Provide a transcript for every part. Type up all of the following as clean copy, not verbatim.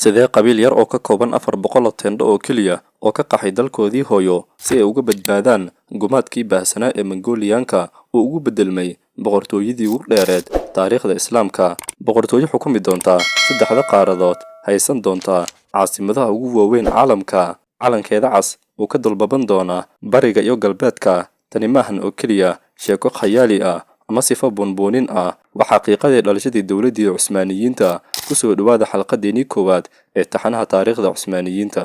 sidee qabiil yar oo ka kooban 400 teendho oo keliya oo ka qaxay dalkoodii hooyo si ay uga badbaadaan gumaadkii baahsanaa ee Mongolianka oo ugu bedelmay boqortooyadii ugu dheereed taariikhda Islaamka. Boqortooyo xukumi doonta saddexda qaaradood, haysan doonta caasimadaha ugu waaweyn caalamka, calankeeda cas uu ka dalbaban doona bariga iyo galbeedka. Tani maahan oo keliya sheeko khayaali ah ama sifo bonboonin ah, waa xaqiiqadii dhalashadii dowladdii Cusmaaniyiinta. ku soo dhawaada xalqadeennii koowaad ee taxanaha taariikhda Cusmaaniyiinta.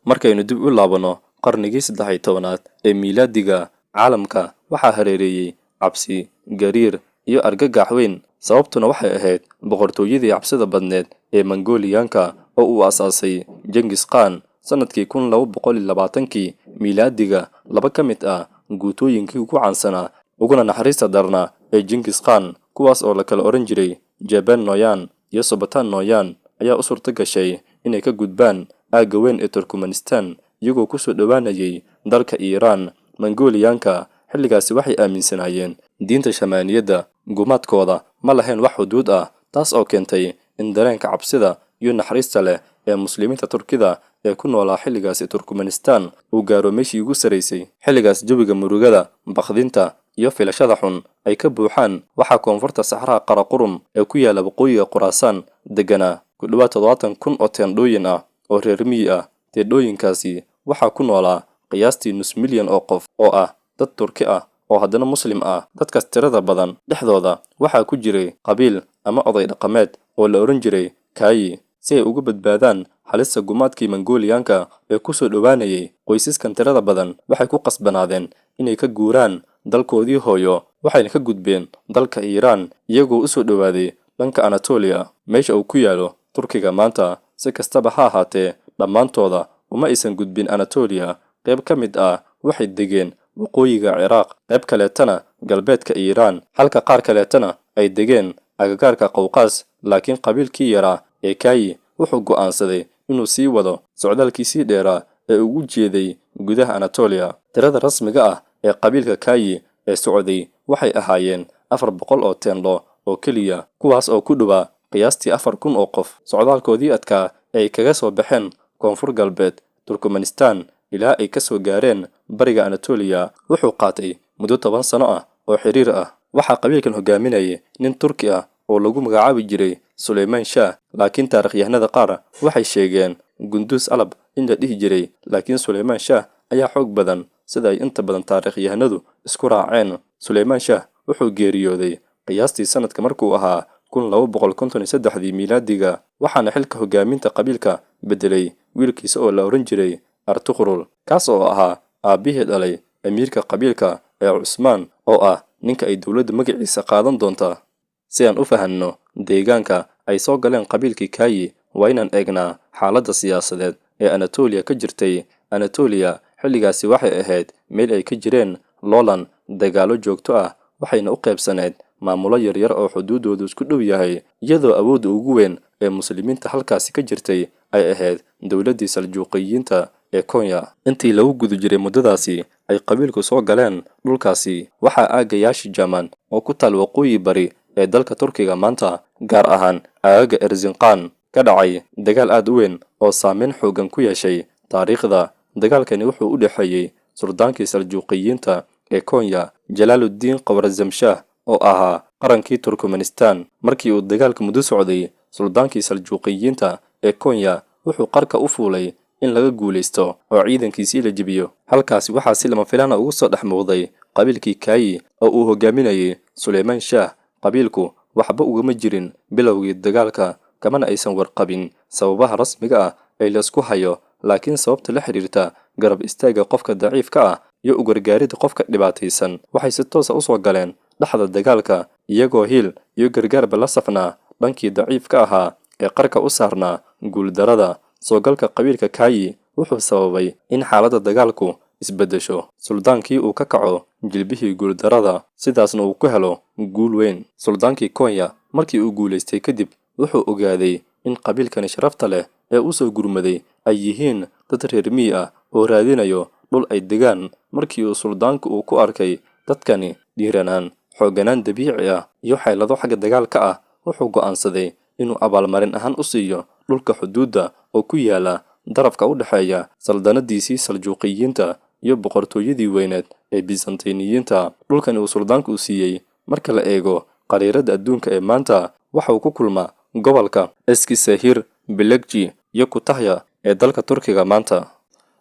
markaynu dib u laabano qarnigii 13aad ee miilaadiga, caalamka waxaa hareereeyay cabsi, gariir iyo argagax weyn. sababtuna waxay ahayd boqortooyadii cabsida badneed ee Mongolianka oo uu aasaasay Genghis Khan sanadkii 1220kii miilaadiga. laba ka mid ah guutooyinkii ugu caansanaa uguna naxariista darnaa ee Genghis Khan, kuwaas oo la kala oran jiray Jaban Noyan iyo Sobatan Noyan, ayaa u suurta gashay inay ka gudbaan aagga weyn ee Turkmenistan iyagoo ku soo dhawaanayay dalka Iiraan. Mongolianka xilligaasi waxay aaminsanaayeen diinta Shamaaniyadda. gumaadkooda ma lahayn wax xuduud ah, taas oo keentay in dareenka cabsida iyo naxariista leh ee muslimiinta Turkida ee ku noolaa xilligaasi Turkmenistan uu gaaro meeshii ugu saraysay. xilligaas jawiga murugada, baqdinta iyo filashada xun ay ka buuxaan. waxaa koonfurta saxaraha Qaraqurun ee ku yaala waqooyiga Khuraasaan deganaa ku dhawaad 70,000 oo teendhooyin ah oo reer miyi ah. teendhooyinkaasi waxaa ku noolaa qiyaastii nus milyan oo qof oo ah dad Turki ah oo haddana Muslim ah. dadkaas tirada badan dhexdooda waxaa ku jiray qabiil ama oday dhaqameed oo la oran jiray Kayi. si ay uga badbaadaan halista gumaadkii Mongolianka ee ku soo dhawaanayay, qoysaskan tirada badan waxay ku qasbanaadeen inay ka guuraan dalkoodii hooyo, waxayna ka gudbeen dalka Iiraan iyagoo u soo dhawaaday dhanka Anatolia, meesha uu ku yaalo Turkiga maanta. si kastaba ha ahaatee, dhammaantooda uma aysan gudbin Anatolia. qayb ka mid ah waxay degeen waqooyiga Ciraaq, qayb kaleetana galbeedka Iiraan, halka qaar kaleetana ay degeen agagaarka Qowqaas. laakiin qabiilkii yaraa ee Kayi wuxuu go'aansaday inuu sii wado socdaalkiisii dheeraa ee ugu jeeday gudaha Anatolia. tirada rasmiga ah ee qabiilka Kayi ee socday waxay ahaayeen 400 oo teendho oo keliya, kuwaas oo ku dhawaa qiyaastii 4,000 oo qof. socdaalkoodii adkaa ee ay kaga soo baxeen koonfur galbeed Turkmenistan ilaa ay ka soo gaareen bariga Anatolia wuxuu qaatay muddo 10 sano ah oo xiriir ah. waxaa qabiilkan hogaaminayay nin Turki ah oo lagu magacaabi jiray Sulayman Shah, laakiin taariikhyahanada qaar waxay sheegeen Gunduz Alab in la dhihi jiray, laakiin Sulayman Shah ayaa xoog badan sida ay inta badan taariikhyahanadu isku raaceen. Sulayman Shah wuxuu geeriyooday qiyaastii sanadka markuu ahaa 1253 miilaadiga, waxaana xilka hogaaminta qabiilka bedelay wiilkiisa oo la oran jiray Artuqrul, kaas oo ahaa aabihii dhalay amiirka qabiilka ee Cusmaan oo ah ninka ay dowladda magaciisa qaadan doonta. si aan u fahanno deegaanka ay soo galeen qabiilkii Kayi, waa inaan eegnaa xaaladda siyaasadeed ee Anatolia ka jirtay. Anatolia xilligaasi waxay ahayd meel ay ka jireen loolan, dagaalo joogto ah, waxayna u qaybsaneed maamulo yaryar oo xuduudoodu isku dhow yahay, iyadoo awoodda ugu weyn ee muslimiinta halkaasi ka jirtay ay ahayd dowladdii Saljuuqiyiinta ee Konya. intii lagu guda jiray muddadaasi ay qabiilku soo galeen dhulkaasi, waxaa aagga Yaashijaman oo ku taal waqooyi bari ee dalka Turkiga maanta, gaar ahaan aagga Erzincan, ka dhacay dagaal aad u weyn oo saameyn xoogan ku yeeshay taariikhda. dagaalkani wuxuu u dhexeeyay suldaankii Saljuuqiyiinta ee Konya, Jalaaluddin Khwarazmshah, oo ahaa qarankii Turkmenistan. markii uu dagaalka muddo socday, suldaankii Saljuuqiyiinta ee Konya wuxuu qarka u fuulay in laga guulaysto oo ciidankiisii la jebiyo. halkaasi waxaa si lama filaan ah ugu soo dhex muuqday qabiilkii Kayi oo uu hogaaminayay Sulayman Shah. qabiilku waxba ugama jirin bilowgii dagaalka, kamana aysan warqabin sababaha rasmiga ah ee la isku hayo, laakiin sababta la xiriirta garab istaagga qofka daciifka ah iyo u gargaaridda qofka dhibaataysan waxay si toos ah u soo galeen dhexda dagaalka, iyagoo hiil iyo gargaarba la safnaa dhankii daciifka ahaa ee qarka u saarnaa guuldarada. soo galka qabiilka Kayi wuxuu sababay in xaaladda dagaalku isbeddesho. suldaankii uu ka kaco jilbihii guuldarada, sidaasna uu ku helo guul weyn. suldaankii Konya markii uu guulaystay kadib wuxuu ogaaday in qabiilkani sharafta leh ee u soo gurmaday ay yihiin dad reer miyi ah oo raadinayo dhul ay degaan markii uu suldaanku uu ku arkay dadkani dhiiranaan xoogganaan dabiici ah iyo xeelado xagga dagaalka ah wuxuu go'aansaday inuu abaalmarin ahaan u siiyo dhulka xuduudda oo ku yaala darafka u dhexeeya saldanadiisii saljuuqiyiinta iyo boqortooyadii weyneed ee Byzantiniyiinta. dhulkani uu suldaanku u siiyey marka la eego qariirada adduunka ee maanta waxa uu ku kulmaa gobolka Eskisehir, Bilekji iyo Kutahya ee dalka Turkiga maanta.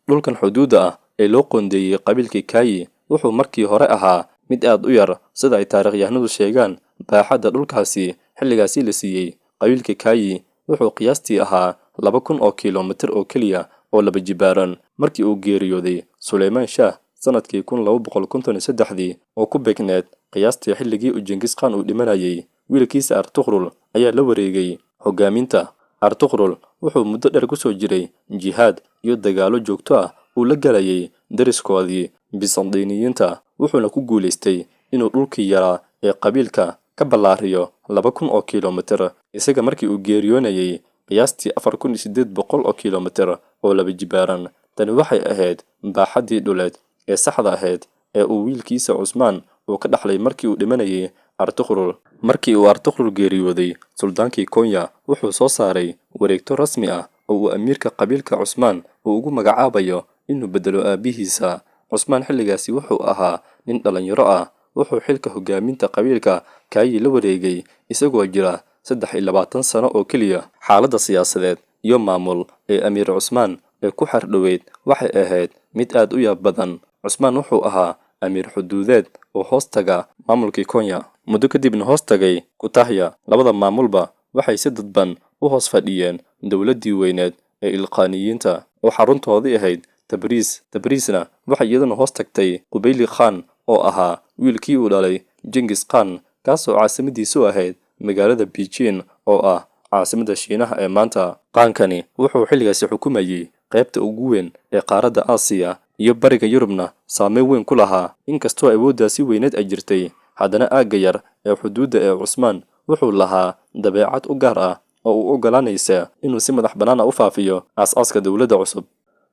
dhulkan xuduudda ah ee loo qoondeeyey qabiilkii Kayi wuxuu markii hore ahaa mid aad u yar sida ay taariikhyahanadu sheegaan. baaxadda dhulkaasi xilligaasi la siiyey qabiilkii Kayi wuxuu qiyaastii ahaa 2,000 oo kiiloomitir oo keliya oo laba jibaaran markii uu geeriyooday Sulaymaan Shaah sanadkii 1253 oo ku beegneed qiyaastii xilligii uu Genghis Khan uu dhimanayay. wiilkiisa Artugrul ayaa la wareegay hogaaminta. Artugrul wuxuu muddo dheer ku soo jiray jihaad iyo dagaalo joogto ah uu la galayay dariskoodii Byzantiniyiinta, wuxuuna ku guuleystay inuu dhulkii yaraa ee qabiilka ka ballaariyo 2,000 oo kiiloomitir isaga markii uu geeriyoonayay qiyaastii 4,800 oo kiiloomitir oo laba jibaaran. tani waxay ahayd baaxaddii dhuleed ee saxda ahayd ee uu wiilkiisa Cusmaan uu ka dhaxlay markii uu dhimanayay Artugrul. markii uu Artugrul geeriyooday, suldaankii Konya wuxuu soo saaray wareegto rasmi ah oo uu amiirka qabiilka Cusmaan uu ugu magacaabayo inuu bedelo aabihiisa. Cusmaan xilligaasi wuxuu ahaa nin dhalinyaro ah. wuxuu xilka hogaaminta qabiilka Kayi la wareegay isagoo jira 23 sano oo keliya. xaaladda siyaasadeed iyo maamul ee Amiir Cusmaan ee ku xardhoweyd waxay ahayd mid aad u yaab badan. Cusmaan wuxuu ahaa amiir xuduudeed oo hoostaga maamulkii Konya, muddo kadibna hoostagay Kutahya. labada maamulba waxay si dadban u hoos fadhiyeen dowladdii weyneed ee Ilkhaaniyiinta oo xaruntoodii ahayd Tabriis. Tabriisna waxay iyaduna hoos tagtay Kubayli Khan oo ahaa wiilkii uu dhalay Genghis Khan, kaasoo caasimadiisu ahayd magaalada Beijing oo ah caasimadda Shiinaha ee maanta. qaankani wuxuu xilligaasi xukumayay qaybta ugu weyn ee qaaradda Aasiya iyo bariga Yurubna saameyn weyn ku lahaa. inkastoo awooddaasi weyneed ay jirtay, haddana aagga yar ee xuduudda ee Cusmaan wuxuu lahaa dabeecad u gaar ah oo u oggolaanaysa inuu si madax bannaan u faafiyo aas-aaska dowladda cusub.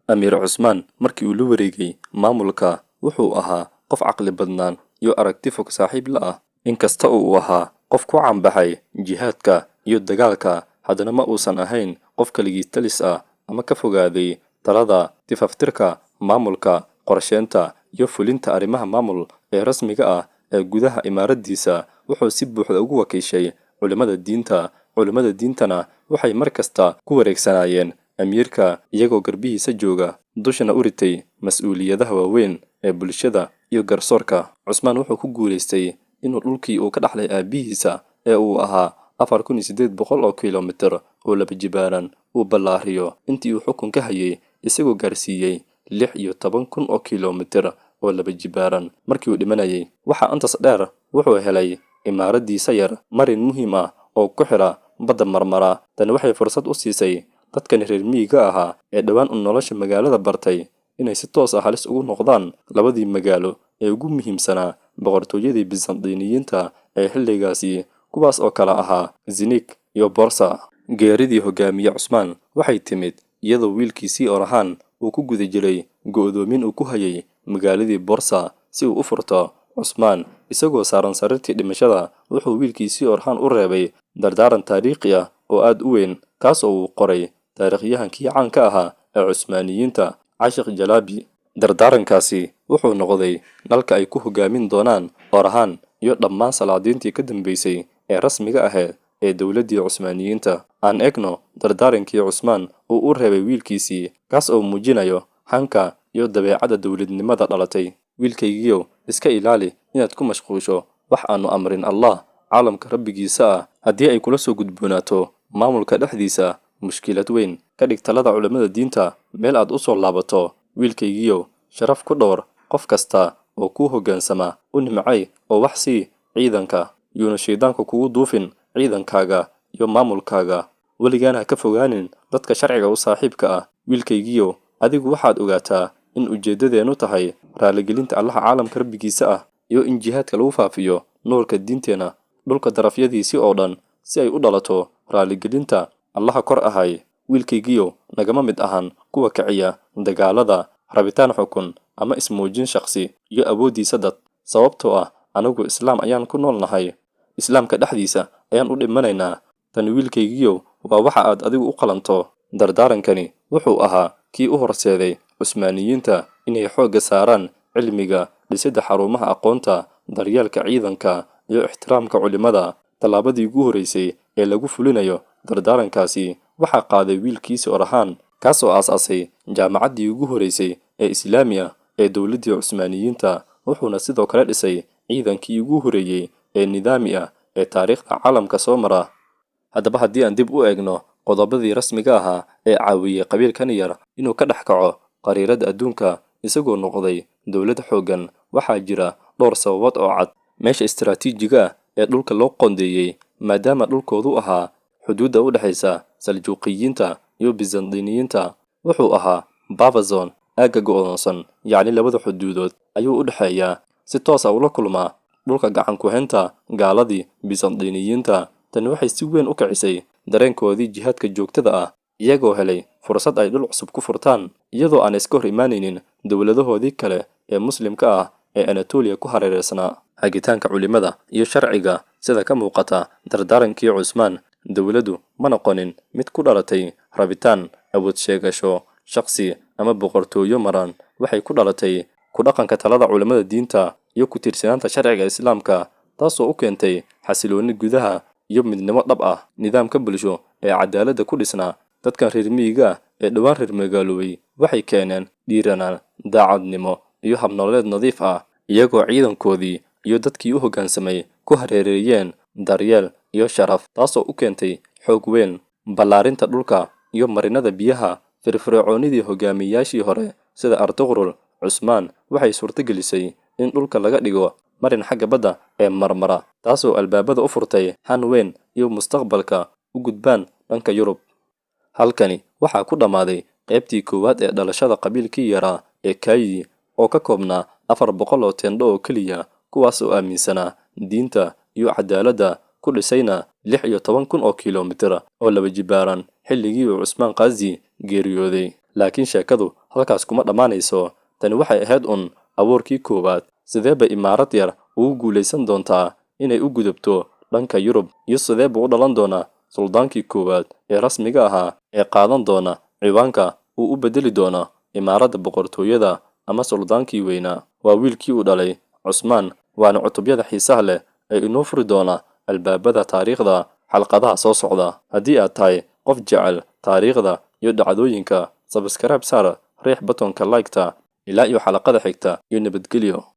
Amiir Cusmaan markii uu la wareegay maamulka wuxuu ahaa qof caqli badnaan iyo aragti fog saaxiib la ah. inkasta oo uu ahaa qof ku caanbaxay jihaadka iyo dagaalka, haddana ma uusan ahayn qof kaligiis talis ah ama ka fogaaday talada, tifaftirka maamulka, qorsheynta iyo fulinta arrimaha maamul ee rasmiga ah ee gudaha imaaradiisa. wuxuu si buuxda ugu wakiishay culimada diinta. culimada diintana waxay mar kasta ku wareegsanaayeen amiirka iyagoo garbihiisa jooga, dushana u ritay mas'uuliyadaha waaweyn ee bulshada iyo garsoorka. Cusmaan wuxuu ku guuleystay inuu dhulkii uu ka dhaxlay aabihiisa ee uu ahaa 4,800 oo kiiloomitir oo laba jibaaran uu ballaariyo intii uu xukunka hayay, isagoo gaarsiiyey 16,000 oo kiiloomitir oo laba jibaaran markii uu dhimanayay. waxaa intaas dheer wuxuu helay imaaradiisa yar marin muhiim ah oo ku xira badda Marmara. tani waxay fursad u siisay dadkan reer miyiga ahaa ee dhowaan u nolosha magaalada bartay inay si toos ah halis ugu noqdaan labadii magaalo ee ugu muhiimsanaa boqortooyadii Byzantiniyiinta ee xilligaasi, kuwaas oo kala ahaa Zinik iyo Borsa. geeridii hogaamiye Cusmaan waxay timid iyadoo wiilkiisii Orhan uu ku guda jiray go'doomin uu ku hayay magaaladii Borsa si uu u furto. Cusmaan isagoo saaran sariirtii dhimashada wuxuu wiilkiisii Orhan u reebay dardaaran taariikhi ah oo aad u weyn, kaas oo uu qoray taariikhyahankii caanka ahaa ee Cusmaaniyiinta Cashiq Jalabi. dardaarankaasi wuxuu noqday nalka ay ku hogaamin doonaan Orhan iyo dhammaan salaadiintii ka dambeysay ee rasmiga ahayd ee dowladdii Cusmaaniyiinta. aan eegno dardaarankii Cusmaan uu u reebay wiilkiisii, kaas oo muujinayo hanka iyo dabeecadda dowladnimada dhalatay. wiilkaygiiyow, iska ilaali inaad ku mashquusho wax aanu amrin Allah, caalamka rabbigiisa ah. haddii ay kula soo gudboonaato maamulka dhexdiisa mushkilad weyn, ka dhig talada culimada diinta meel aad u soo laabato. wiilkaygiiyow, sharaf ku dhowr qof kasta oo kuu hoggaansama, u nimcay oo wax sii ciidanka, yuuna shaydaanku kugu duufin ciidankaaga iyo maamulkaaga. weligaana ha ka fogaanin dadka sharciga u saaxiibka ah. wiilkaygiiyow, adigu waxaad ogaataa in ujeedadeenu tahay raaligelinta Allaha caalamka rabbigiisa ah iyo in jihaadka lagu faafiyo nuurka diinteena dhulka darafyadiisii oo dhan si ay u dhalato raaligelinta Allaha kor ahay. wiilkaygiiyow, nagama mid ahan kuwa kiciya dagaalada, rabitaan xukun ama ismuujin shakhsi iyo awooddiisa dad. Sababtoo ah anigu islaam ayaan ku noolnahay, islaamka dhexdiisa ayaan u dhimanaynaa. Tan wiilkaygiiyow waa waxa aad adigu u qalanto. Dardaarankani wuxuu ahaa kii u horseeday Cusmaaniyiinta inay xoogga saaraan cilmiga, dhisidda xarumaha aqoonta, daryeelka ciidanka iyo ixtiraamka culimada. Tallaabadii ugu horeysay ee lagu fulinayo dardaarankaasi waxaa qaaday wiilkiisa Orhan, kaasoo aasaasay jaamacaddii ugu horeysay ee Islaami ah ee dowladdii Cusmaaniyiinta, wuxuuna sidoo kale dhisay ciidankii ugu horeeyay ee nidaami ah ee taariikhda caalamka soo mara. Haddaba haddii aan dib u eegno qodobadii rasmiga ahaa ee caawiyey qabiilkan yar inuu ka dhex kaco qariirada adduunka isagoo noqday dowlad xooggan, waxaa jira dhowr sababood oo cad. Meesha istiraatiijiga ah ee dhulka loo qoondeeyey, maadaama dhulkoodu ahaa xuduudda u dhexaysa Saljuuqiyiinta iyo Bizantiniyiinta, wuxuu ahaa buffer zone, aagga go'doonsan, yacni labada xuduudood ayuu u dhexeeyaa. Si toos ah ula kulmaa dhulka gacan ku haynta gaaladii Bizantiniyiinta. Tani waxay si weyn u kicisay dareenkoodii jihaadka joogtada ah, iyagoo helay fursad ay dhul cusub ku furtaan iyadoo aan iska hor imaanaynin dowladahoodii kale ee muslimka ah ee Anatolia ku hareeraysanaa. Hagitaanka culimada iyo sharciga sida ka muuqata dardaarankii Cusmaan, dowladdu ma noqonin mid ku dhalatay rabitaan, awood sheegasho shakhsi ama boqortooyo maran. Waxay ku dhalatay ku dhaqanka talada culimada diinta iyo ku tiirsanaanta sharciga Islaamka, taasoo u keentay xasilooni gudaha iyo midnimo dhab ah. Nidaamka bulsho ee cadaaladda ku dhisnaa dadkan reer miyiga ah ee dhowaan reer magaaloobay waxay keeneen dhiiranaan, daacadnimo iyo habnololeed nadiif ah, iyagoo ciidankoodii iyo dadkii u hoggaansamay ku hareereeyeen daryeel iyo sharaf, taasoo u keentay xoog weyn. Ballaarinta dhulka iyo marinada biyaha, firfircoonidii hogaamiyayaashii hore sida Artuqrul Cusmaan waxay suurtagelisay in dhulka laga dhigo marin xagga badda ee marmara, taasoo albaabada u furtay han weyn iyo mustaqbalka u gudbaan dhanka Yurub. Halkani waxaa ku dhammaaday qaybtii koowaad ee dhalashada qabiilkii yaraa ee Kayi, oo ka koobnaa 400 oo teendho oo keliya, kuwaas oo aaminsanaa diinta iyo cadaaladda, ku dhisayna 16,000 oo kiiloomitir oo laba jibaaran xilligii uu Cusmaan Qaasi geeriyooday. Laakiin sheekadu halkaas kuma dhammaanayso. Tani waxay ahayd abuurkii koowaad. Sidee bay imaarad yar ugu guulaysan doontaa inay u gudubto dhanka Yurub, iyo sidee buu u dhalan doonaa suldaankii koowaad ee rasmiga ahaa ee qaadan doona ciwaanka uu u bedeli doono imaaradda boqortooyada ama suldaankii weynaa? Waa wiilkii uu dhalay Cusmaan, waana cutubyada xiisaha leh ee inoo furi doona albaabada taariikhda xalqadaha soo socda. Haddii aad tahay qof jecel taariikhda iyo dhacdooyinka, subscribe saar, riix batonka like-ta. Ilaa iyo xalaqada xigta, iyo nabadgelyo.